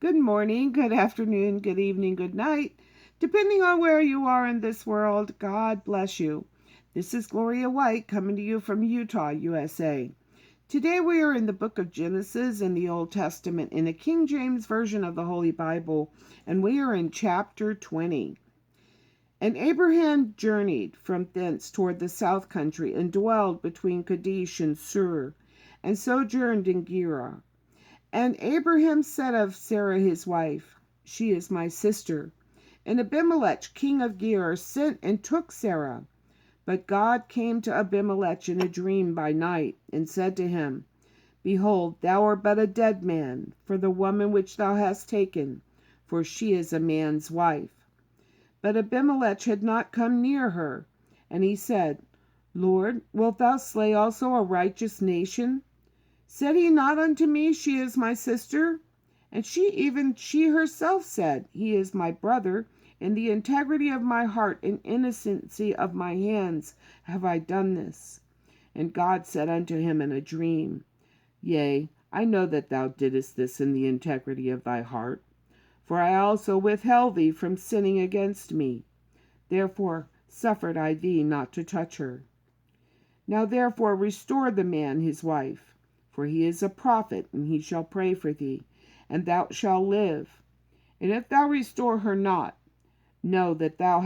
Good morning, good afternoon, good evening, good night. Depending on where you are in this world, God bless you. This is Gloria White coming to you from Utah, USA. Today we are in the book of Genesis in the Old Testament in the King James Version of the Holy Bible, and we are in chapter 20. And Abraham journeyed from thence toward the south country, and dwelled between Kadesh and Shur, and sojourned in Gerar. And Abraham said of Sarah his wife, She is my sister. And Abimelech king of Gerar sent and took Sarah. But God came to Abimelech in a dream by night, and said to him, Behold, thou art but a dead man for the woman which thou hast taken, for she is a man's wife. But Abimelech had not come near her. And he said, Lord, wilt thou slay also a righteous nation? Said he not unto me, She is my sister? And she herself said, He is my brother. In the integrity of my heart and innocency of my hands have I done this. And God said unto him in a dream, Yea, I know that thou didst this in the integrity of thy heart, for I also withheld thee from sinning against me. Therefore suffered I thee not to touch her. Now therefore restore the man his wife, for he is a prophet, and he shall pray for thee, and thou shalt live. And if thou restore her not, know that thou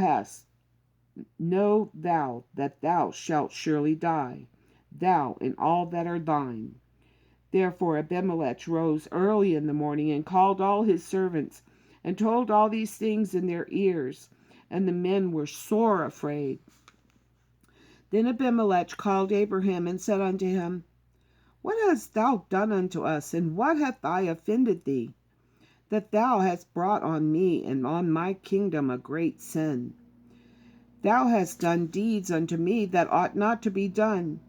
shalt surely die, thou and all that are thine. Therefore Abimelech rose early in the morning, and called all his servants, and told all these things in their ears, and the men were sore afraid. Then Abimelech called Abraham, and said unto him, What hast thou done unto us, and what hath I offended thee, that thou hast brought on me and on my kingdom a great sin? Thou hast done deeds unto me that ought not to be done.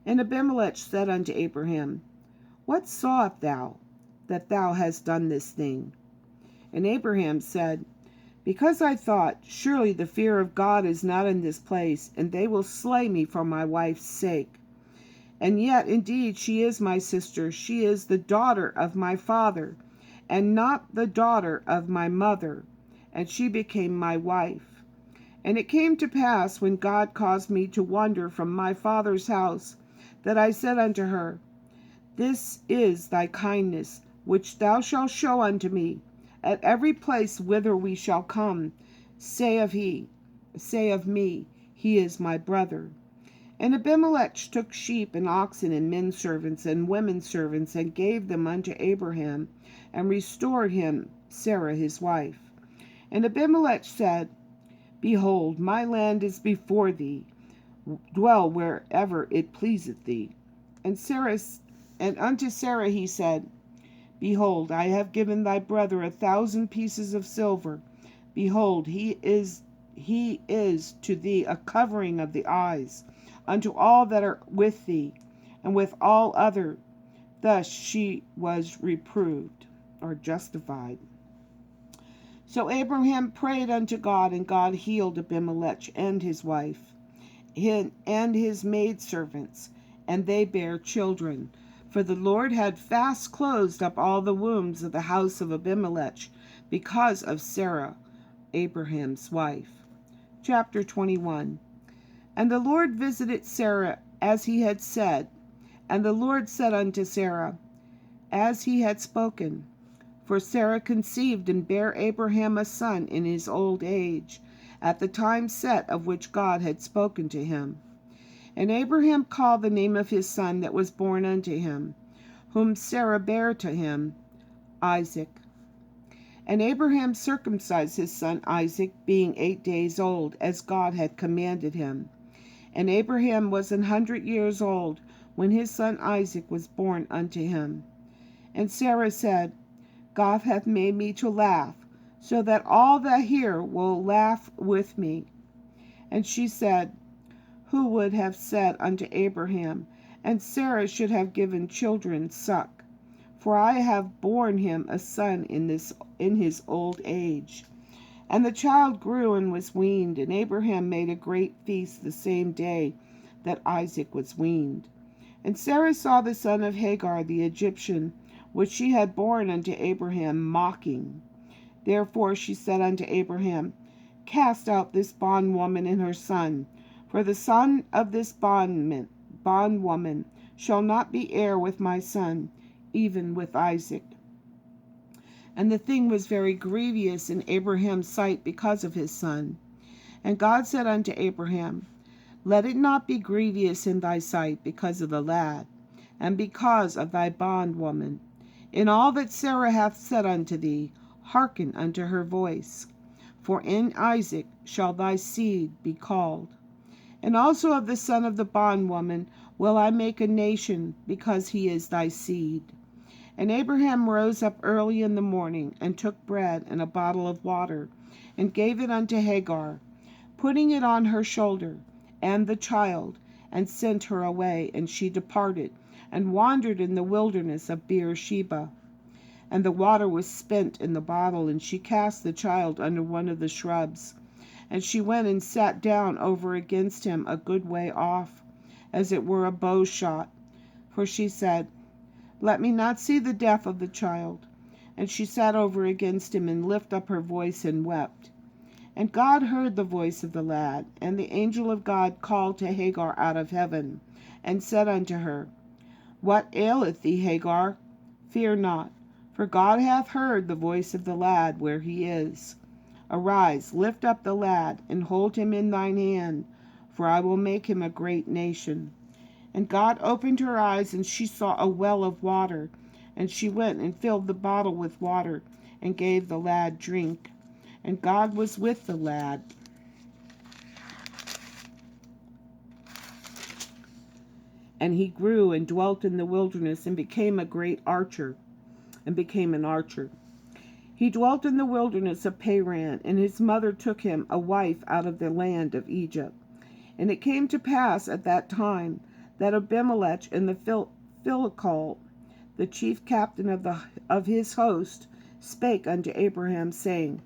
And Abimelech said unto Abraham, What sawest thou, that thou hast done this thing? And Abraham said, Because I thought, Surely the fear of God is not in this place, and they will slay me for my wife's sake. And yet indeed she is my sister, she is the daughter of my father, and not the daughter of my mother, and she became my wife. And it came to pass, when God caused me to wander from my father's house, that I said unto her, This is thy kindness, which thou shalt show unto me. At every place whither we shall come, say of me, He is my brother. And Abimelech took sheep and oxen and men servants and women servants, and gave them unto Abraham, and restored him Sarah his wife. And Abimelech said, Behold, my land is before thee, dwell wherever it pleaseth thee. And unto Sarah he said, Behold, I have given thy brother 1,000 pieces of silver. Behold, he is to thee a covering of the eyes, unto all that are with thee, and with all other. Thus she was reproved, or justified. So Abraham prayed unto God, and God healed Abimelech and his wife, and his maidservants, and they bare children. For the Lord had fast closed up all the wombs of the house of Abimelech, because of Sarah, Abraham's wife. Chapter 21. And the Lord visited Sarah as he had said, and the Lord said unto Sarah, as he had spoken. For Sarah conceived and bare Abraham a son in his old age, at the time set of which God had spoken to him. And Abraham called the name of his son that was born unto him, whom Sarah bare to him, Isaac. And Abraham circumcised his son Isaac, being 8 days old, as God had commanded him. And Abraham was 100 years old when his son Isaac was born unto him. And Sarah said, God hath made me to laugh, so that all that hear will laugh with me. And she said, Who would have said unto Abraham, and Sarah should have given children suck? For I have borne him a son in his old age. And the child grew and was weaned, and Abraham made a great feast the same day that Isaac was weaned. And Sarah saw the son of Hagar the Egyptian, which she had borne unto Abraham, mocking. Therefore she said unto Abraham, Cast out this bondwoman and her son, for the son of this bondwoman shall not be heir with my son, even with Isaac. And the thing was very grievous in Abraham's sight because of his son. And God said unto Abraham, Let it not be grievous in thy sight because of the lad, and because of thy bondwoman. In all that Sarah hath said unto thee, hearken unto her voice. For in Isaac shall thy seed be called. And also of the son of the bondwoman will I make a nation, because he is thy seed. And Abraham rose up early in the morning, and took bread and a bottle of water, and gave it unto Hagar, putting it on her shoulder, and the child, and sent her away. And she departed, and wandered in the wilderness of Beersheba. And the water was spent in the bottle, and she cast the child under one of the shrubs. And she went and sat down over against him a good way off, as it were a bow shot. For she said, Let me not see the death of the child. And she sat over against him, and lifted up her voice, and wept. And God heard the voice of the lad. And the angel of God called to Hagar out of heaven, and said unto her, What aileth thee, Hagar? Fear not, for God hath heard the voice of the lad where he is. Arise, lift up the lad, and hold him in thine hand, for I will make him a great nation. And God opened her eyes, and she saw a well of water. And she went and filled the bottle with water, and gave the lad drink. And God was with the lad. And he grew and dwelt in the wilderness, and became a great archer, and became an archer. He dwelt in the wilderness of Paran, and his mother took him a wife out of the land of Egypt. And it came to pass at that time that Abimelech and the Philistine, the chief captain of his host, spake unto Abraham, saying,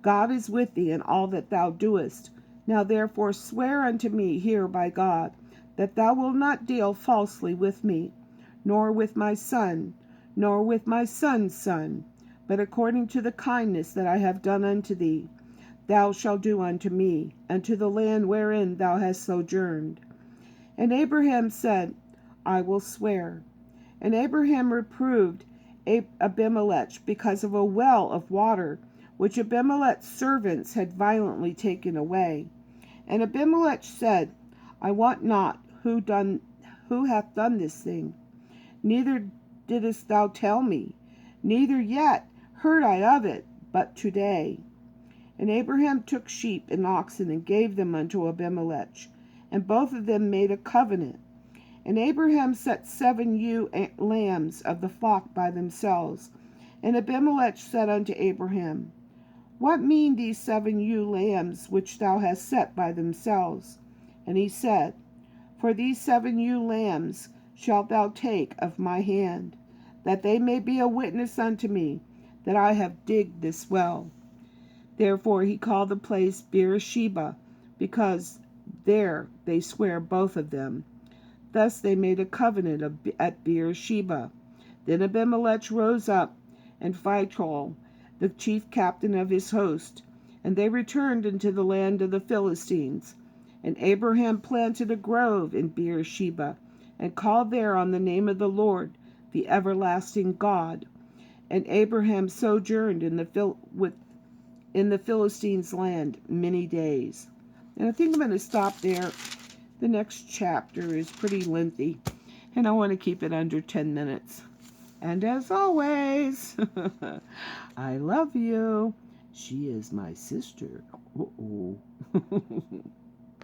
God is with thee in all that thou doest. Now therefore swear unto me here by God, that thou wilt not deal falsely with me, nor with my son, nor with my son's son, but according to the kindness that I have done unto thee, thou shalt do unto me, and to the land wherein thou hast sojourned. And Abraham said, I will swear. And Abraham reproved Abimelech because of a well of water, which Abimelech's servants had violently taken away. And Abimelech said, I wot not who hath done this thing. Neither didst thou tell me, neither yet heard I of it, but today. And Abraham took sheep and oxen, and gave them unto Abimelech, and both of them made a covenant. And Abraham set 7 ewe lambs of the flock by themselves. And Abimelech said unto Abraham, What mean these 7 ewe lambs which thou hast set by themselves? And he said, For these 7 ewe lambs shalt thou take of my hand, that they may be a witness unto me that I have digged this well. Therefore he called the place Beersheba, because there they swear both of them. Thus they made a covenant at Beersheba. Then Abimelech rose up, and Phicol, the chief captain of his host, and they returned into the land of the Philistines. And Abraham planted a grove in Beersheba, and called there on the name of the Lord, the everlasting God. And Abraham sojourned in the Philistines' land many days. And I think I'm going to stop there. The next chapter is pretty lengthy, and I want to keep it under 10 minutes. And as always, I love you. She is my sister. Uh-oh.